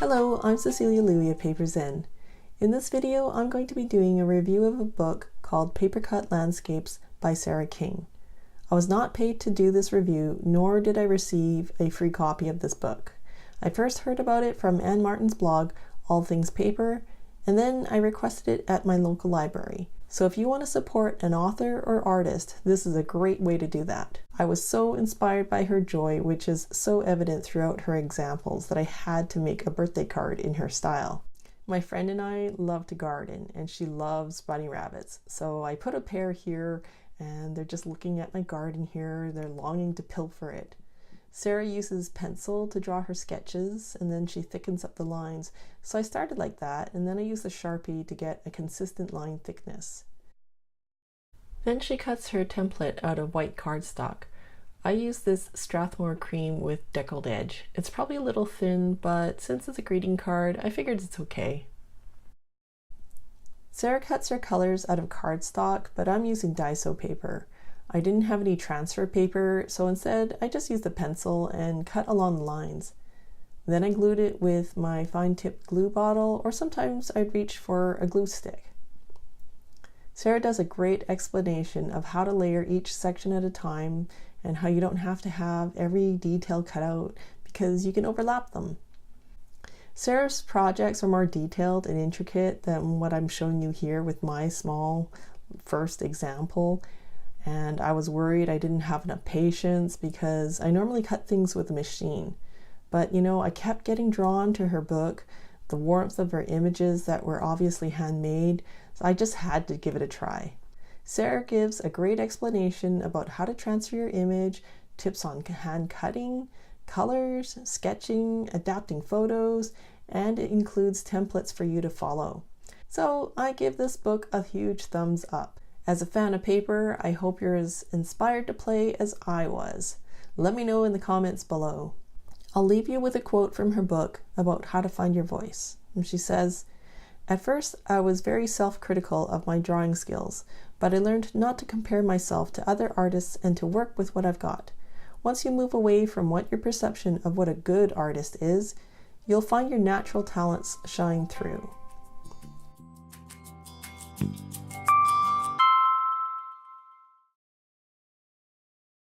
Hello, I'm Cecilia Louie of Papers In. In this video, I'm going to be doing a review of a book called Papercut Landscapes by Sara King. I was not paid to do this review, nor did I receive a free copy of this book. I first heard about it from Ann Martin's blog, All Things Paper, and then I requested it at my local library. So if you want to support an author or artist, this is a great way to do that. I was so inspired by her joy, which is so evident throughout her examples, that I had to make a birthday card in her style. My friend and I love to garden, and she loves bunny rabbits. So I put a pair here, and they're just looking at my garden here. They're longing to pilfer it. Sara uses pencil to draw her sketches, and then she thickens up the lines. So I started like that, and then I used a Sharpie to get a consistent line thickness. Then she cuts her template out of white cardstock. I use this Strathmore cream with deckled edge. It's probably a little thin, but since it's a greeting card, I figured it's okay. Sara cuts her colors out of cardstock, but I'm using Daiso paper. I didn't have any transfer paper, so instead I just used a pencil and cut along the lines. Then I glued it with my fine-tipped glue bottle, or sometimes I'd reach for a glue stick. Sara does a great explanation of how to layer each section at a time and how you don't have to have every detail cut out because you can overlap them. Sara's projects are more detailed and intricate than what I'm showing you here with my small first example. And I was worried I didn't have enough patience because I normally cut things with a machine. But I kept getting drawn to her book, the warmth of her images that were obviously handmade, so I just had to give it a try. Sara gives a great explanation about how to transfer your image, tips on hand cutting, colors, sketching, adapting photos, and it includes templates for you to follow. So I give this book a huge thumbs up. As a fan of paper, I hope you're as inspired to play as I was. Let me know in the comments below. I'll leave you with a quote from her book about how to find your voice. And she says, "At first, I was very self-critical of my drawing skills, but I learned not to compare myself to other artists and to work with what I've got. Once you move away from what your perception of what a good artist is, you'll find your natural talents shine through."